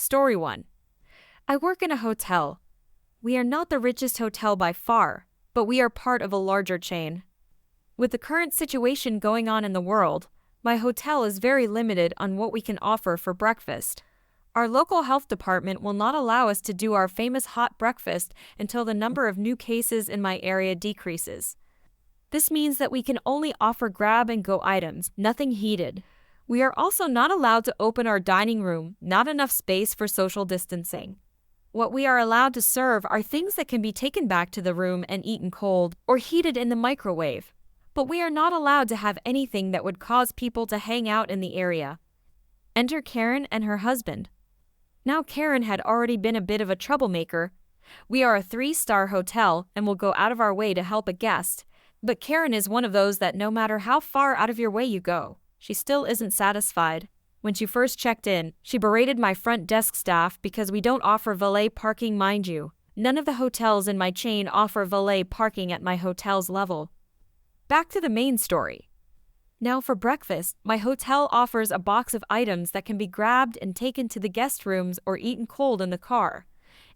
Story 1. I work in a hotel. We are not the richest hotel by far, but we are part of a larger chain. With the current situation going on in the world, my hotel is very limited on what we can offer for breakfast. Our local health department will not allow us to do our famous hot breakfast until the number of new cases in my area decreases. This means that we can only offer grab-and-go items, nothing heated. We are also not allowed to open our dining room, not enough space for social distancing. What we are allowed to serve are things that can be taken back to the room and eaten cold or heated in the microwave. But we are not allowed to have anything that would cause people to hang out in the area. Enter Karen and her husband. Now Karen had already been a bit of a troublemaker. We are a 3-star hotel and will go out of our way to help a guest, but Karen is one of those that no matter how far out of your way you go, she still isn't satisfied. When she first checked in, she berated my front desk staff because we don't offer valet parking, mind you. None of the hotels in my chain offer valet parking at my hotel's level. Back to the main story. Now for breakfast, my hotel offers a box of items that can be grabbed and taken to the guest rooms or eaten cold in the car.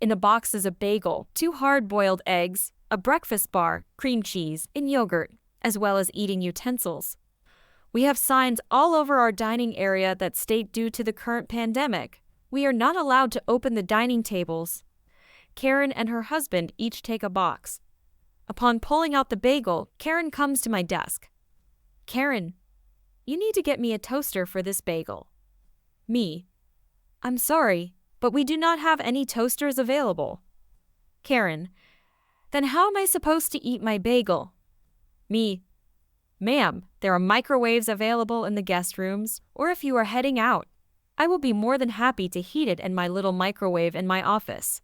In the box is a bagel, 2 hard-boiled eggs, a breakfast bar, cream cheese, and yogurt, as well as eating utensils. We have signs all over our dining area that state due to the current pandemic, we are not allowed to open the dining tables. Karen and her husband each take a box. Upon pulling out the bagel, Karen comes to my desk. Karen, you need to get me a toaster for this bagel. Me. I'm sorry, but we do not have any toasters available. Karen. Then how am I supposed to eat my bagel? Me. Ma'am, there are microwaves available in the guest rooms, or if you are heading out, I will be more than happy to heat it in my little microwave in my office.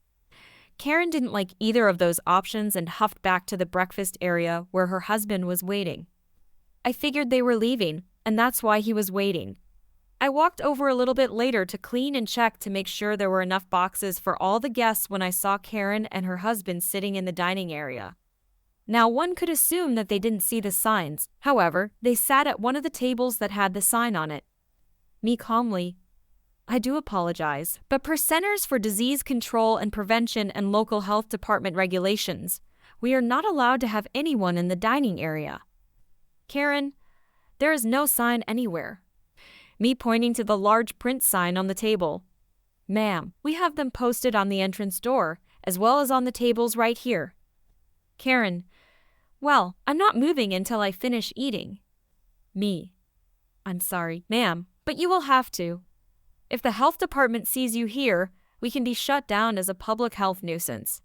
Karen didn't like either of those options and huffed back to the breakfast area where her husband was waiting. I figured they were leaving, and that's why he was waiting. I walked over a little bit later to clean and check to make sure there were enough boxes for all the guests when I saw Karen and her husband sitting in the dining area. Now one could assume that they didn't see the signs, however, they sat at one of the tables that had the sign on it. Me calmly. I do apologize, but per Centers for Disease Control and Prevention and local health department regulations, we are not allowed to have anyone in the dining area. Karen, there is no sign anywhere. Me pointing to the large print sign on the table. Ma'am, we have them posted on the entrance door, as well as on the tables right here. Karen, well, I'm not moving until I finish eating. Me, I'm sorry, ma'am, but you will have to. If the health department sees you here, we can be shut down as a public health nuisance.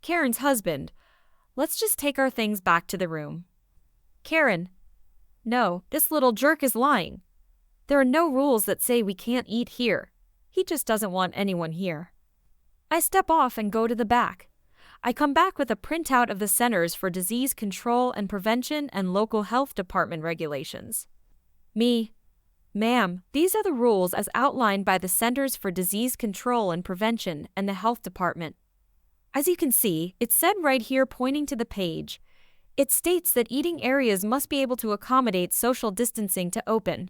Karen's husband, let's just take our things back to the room. Karen, no, this little jerk is lying. There are no rules that say we can't eat here. He just doesn't want anyone here. I step off and go to the back. I come back with a printout of the Centers for Disease Control and Prevention and local health department regulations. Me, ma'am, these are the rules as outlined by the Centers for Disease Control and Prevention and the health department. As you can see, it's said right here pointing to the page. It states that eating areas must be able to accommodate social distancing to open.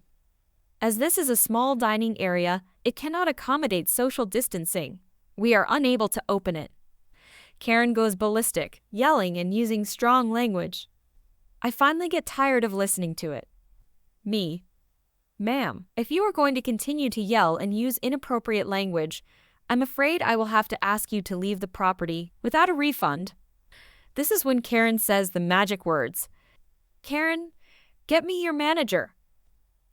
As this is a small dining area, it cannot accommodate social distancing. We are unable to open it. Karen goes ballistic, yelling and using strong language. I finally get tired of listening to it. Me. Ma'am, if you are going to continue to yell and use inappropriate language, I'm afraid I will have to ask you to leave the property without a refund. This is when Karen says the magic words. Karen, get me your manager.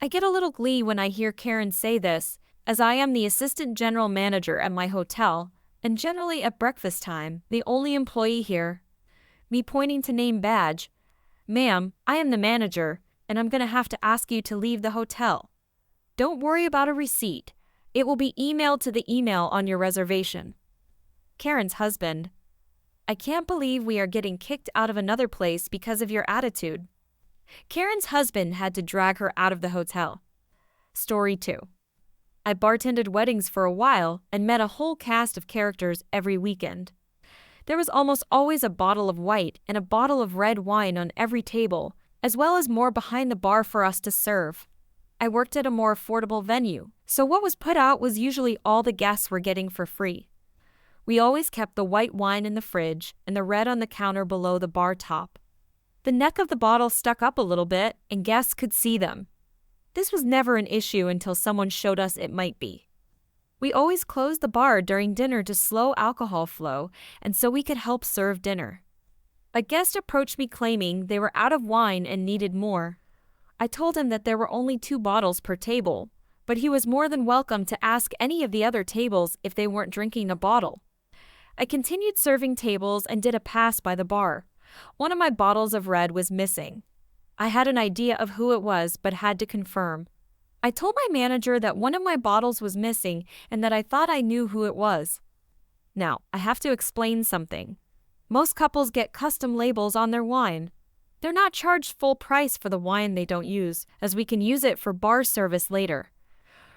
I get a little glee when I hear Karen say this, as I am the assistant general manager at my hotel, and generally at breakfast time, the only employee here. Me pointing to name badge. Ma'am, I am the manager, and I'm going to have to ask you to leave the hotel. Don't worry about a receipt. It will be emailed to the email on your reservation. Karen's husband. I can't believe we are getting kicked out of another place because of your attitude. Karen's husband had to drag her out of the hotel. Story 2. I bartended weddings for a while and met a whole cast of characters every weekend. There was almost always a bottle of white and a bottle of red wine on every table, as well as more behind the bar for us to serve. I worked at a more affordable venue, So what was put out was usually all the guests were getting for free. We always kept the white wine in the fridge and the red on the counter below the bar top. The neck of the bottle stuck up a little bit, and guests could see them. This was never an issue until someone showed us it might be. We always closed the bar during dinner to slow alcohol flow, and so we could help serve dinner. A guest approached me claiming they were out of wine and needed more. I told him that there were only 2 bottles per table, but he was more than welcome to ask any of the other tables if they weren't drinking a bottle. I continued serving tables and did a pass by the bar. One of my bottles of red was missing. I had an idea of who it was but had to confirm. I told my manager that one of my bottles was missing and that I thought I knew who it was. Now, I have to explain something. Most couples get custom labels on their wine. They're not charged full price for the wine they don't use, as we can use it for bar service later.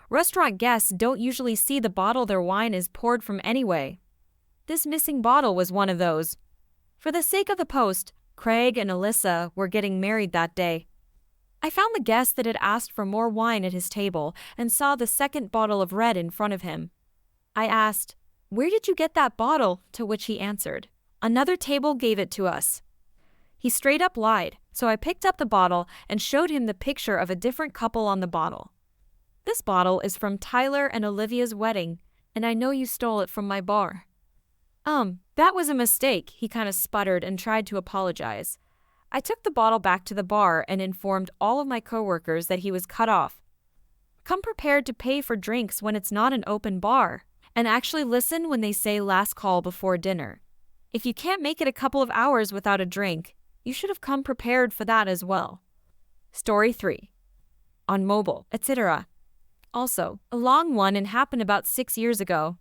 Restaurant guests don't usually see the bottle their wine is poured from anyway. This missing bottle was one of those. For the sake of the post, Craig and Alyssa were getting married that day. I found the guest that had asked for more wine at his table and saw the second bottle of red in front of him. I asked, "Where did you get that bottle?" To which he answered, "Another table gave it to us." He straight up lied, so I picked up the bottle and showed him the picture of a different couple on the bottle. "This bottle is from Tyler and Olivia's wedding, and I know you stole it from my bar." That was a mistake," he kind of sputtered and tried to apologize. I took the bottle back to the bar and informed all of my coworkers that he was cut off. Come prepared to pay for drinks when it's not an open bar, and actually listen when they say last call before dinner. If you can't make it a couple of hours without a drink, you should have come prepared for that as well. Story 3. On mobile, etc. Also, a long one and happened about 6 years ago.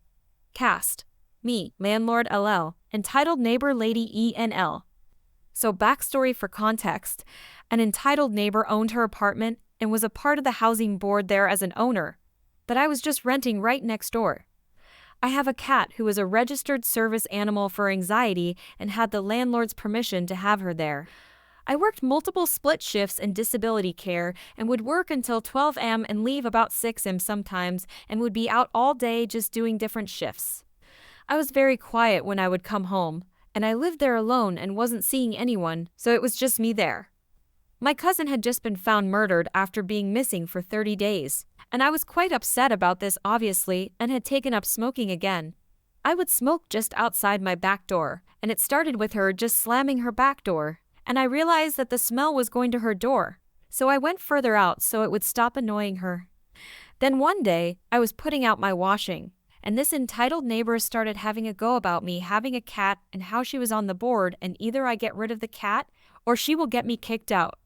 Cast. Me, landlord LL, entitled neighbor lady ENL. So backstory for context, an entitled neighbor owned her apartment and was a part of the housing board there as an owner, but I was just renting right next door. I have a cat who is a registered service animal for anxiety and had the landlord's permission to have her there. I worked multiple split shifts in disability care and would work until 12 a.m. and leave about 6 a.m. sometimes and would be out all day just doing different shifts. I was very quiet when I would come home, and I lived there alone and wasn't seeing anyone, so it was just me there. My cousin had just been found murdered after being missing for 30 days, and I was quite upset about this obviously and had taken up smoking again. I would smoke just outside my back door, and it started with her just slamming her back door, and I realized that the smell was going to her door, so I went further out so it would stop annoying her. Then one day, I was putting out my washing, and this entitled neighbor started having a go about me having a cat and how she was on the board and either I get rid of the cat or she will get me kicked out.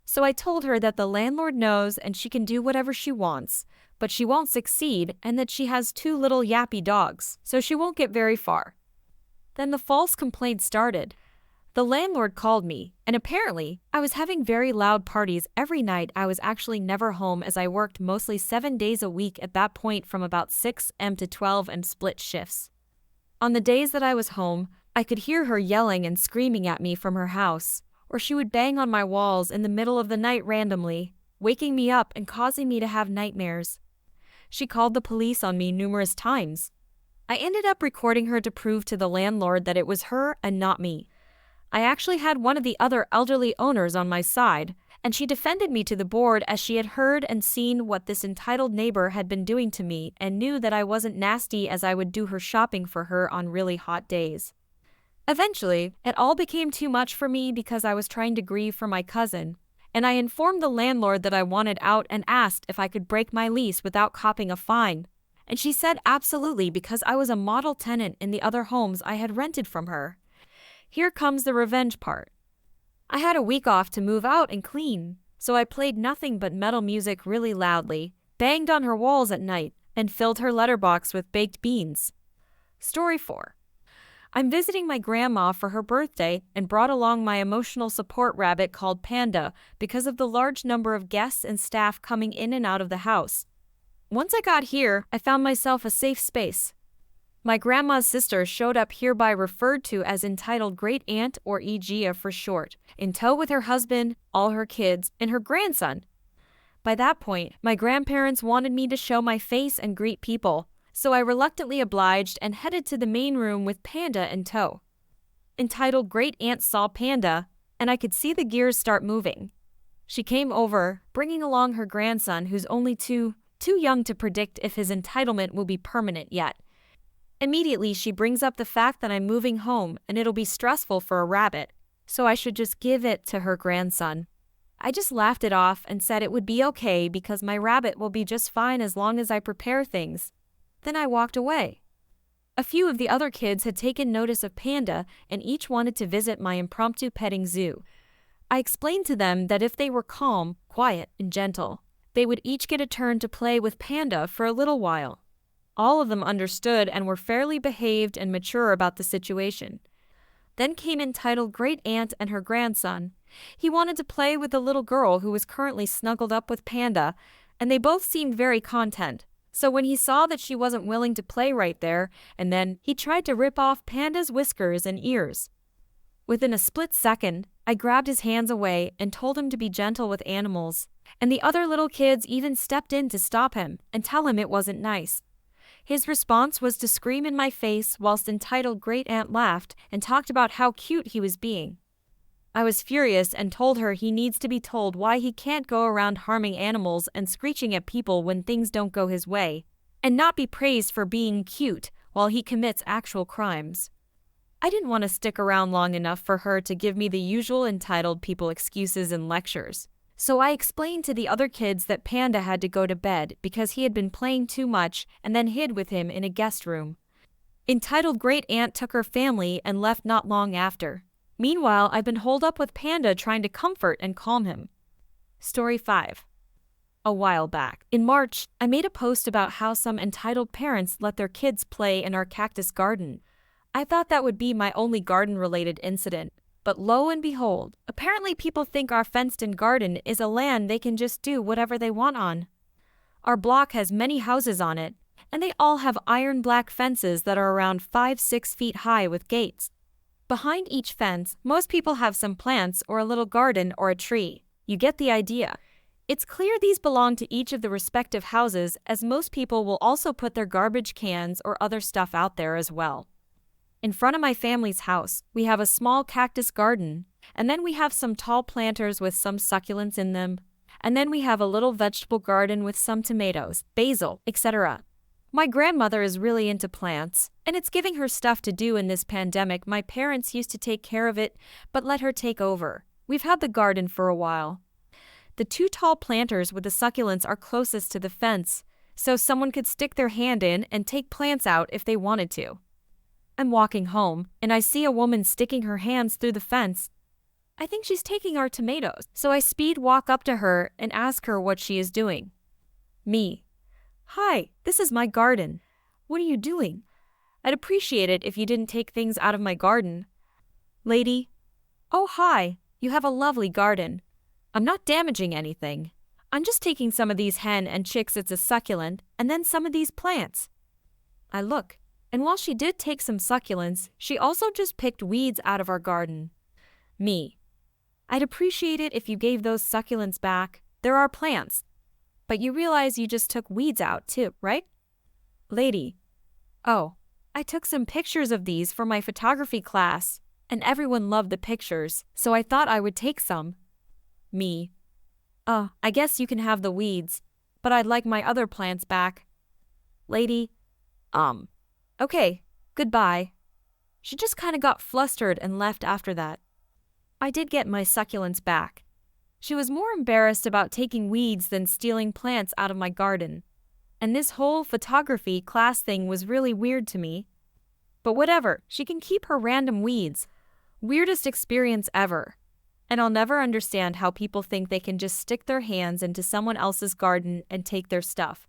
So I told her that the landlord knows and she can do whatever she wants, but she won't succeed and that she has 2 little yappy dogs, so she won't get very far. Then the false complaint started. The landlord called me, and apparently, I was having very loud parties every night. I was actually never home as I worked mostly 7 days a week at that point from about 6 a.m. to 12 a.m. split shifts. On the days that I was home, I could hear her yelling and screaming at me from her house, or she would bang on my walls in the middle of the night randomly, waking me up and causing me to have nightmares. She called the police on me numerous times. I ended up recording her to prove to the landlord that it was her and not me. I actually had one of the other elderly owners on my side, and she defended me to the board as she had heard and seen what this entitled neighbor had been doing to me and knew that I wasn't nasty as I would do her shopping for her on really hot days. Eventually, it all became too much for me because I was trying to grieve for my cousin, and I informed the landlord that I wanted out and asked if I could break my lease without copping a fine. And she said absolutely because I was a model tenant in the other homes I had rented from her. Here comes the revenge part. I had a week off to move out and clean, so I played nothing but metal music really loudly, banged on her walls at night, and filled her letterbox with baked beans. Story 4. I'm visiting my grandma for her birthday and brought along my emotional support rabbit called Panda because of the large number of guests and staff coming in and out of the house. Once I got here, I found myself a safe space. My grandma's sister showed up, hereby referred to as entitled great aunt or Egia for short, in tow with her husband, all her kids, and her grandson. By that point, my grandparents wanted me to show my face and greet people, so I reluctantly obliged and headed to the main room with Panda in tow. Entitled Great Aunt saw Panda, and I could see the gears start moving. She came over, bringing along her grandson who's only too young to predict if his entitlement will be permanent yet. Immediately, she brings up the fact that I'm moving home and it'll be stressful for a rabbit, so I should just give it to her grandson. I just laughed it off and said it would be okay because my rabbit will be just fine as long as I prepare things. Then I walked away. A few of the other kids had taken notice of Panda and each wanted to visit my impromptu petting zoo. I explained to them that if they were calm, quiet, and gentle, they would each get a turn to play with Panda for a little while. All of them understood and were fairly behaved and mature about the situation. Then came entitled Great Aunt and her grandson. He wanted to play with the little girl who was currently snuggled up with Panda, and they both seemed very content. So when he saw that she wasn't willing to play right there, and then he tried to rip off Panda's whiskers and ears. Within a split second, I grabbed his hands away and told him to be gentle with animals, and the other little kids even stepped in to stop him and tell him it wasn't nice. His response was to scream in my face whilst entitled Great Aunt laughed and talked about how cute he was being. I was furious and told her he needs to be told why he can't go around harming animals and screeching at people when things don't go his way, and not be praised for being cute while he commits actual crimes. I didn't want to stick around long enough for her to give me the usual entitled people excuses and lectures, so I explained to the other kids that Panda had to go to bed because he had been playing too much and then hid with him in a guest room. Entitled Great Aunt took her family and left not long after. Meanwhile, I've been holed up with Panda trying to comfort and calm him. Story 5. A while back, in March, I made a post about how some entitled parents let their kids play in our cactus garden. I thought that would be my only garden-related incident, but lo and behold, apparently people think our fenced-in garden is a land they can just do whatever they want on. Our block has many houses on it, and they all have iron black fences that are around 5-6 feet high with gates. Behind each fence, most people have some plants or a little garden or a tree. You get the idea. It's clear these belong to each of the respective houses, as most people will also put their garbage cans or other stuff out there as well. In front of my family's house, we have a small cactus garden, and then we have some tall planters with some succulents in them, and then we have a little vegetable garden with some tomatoes, basil, etc. My grandmother is really into plants, and it's giving her stuff to do in this pandemic. My parents used to take care of it, but let her take over. We've had the garden for a while. The two tall planters with the succulents are closest to the fence, so someone could stick their hand in and take plants out if they wanted to. I'm walking home, and I see a woman sticking her hands through the fence. I think she's taking our tomatoes, so I speed walk up to her and ask her what she is doing. Me. Hi, this is my garden. What are you doing? I'd appreciate it if you didn't take things out of my garden. Lady. Oh, hi, you have a lovely garden. I'm not damaging anything. I'm just taking some of these hen and chicks, it's a succulent, and then some of these plants. I look, and while she did take some succulents, she also just picked weeds out of our garden. Me. I'd appreciate it if you gave those succulents back. They're our plants. But you realize you just took weeds out too, right? Lady. Oh, I took some pictures of these for my photography class, and everyone loved the pictures, so I thought I would take some. Me. Oh, I guess you can have the weeds, but I'd like my other plants back. Lady. Okay, goodbye. She just kinda got flustered and left after that. I did get my succulents back. She was more embarrassed about taking weeds than stealing plants out of my garden. And this whole photography class thing was really weird to me. But whatever, she can keep her random weeds. Weirdest experience ever. And I'll never understand how people think they can just stick their hands into someone else's garden and take their stuff.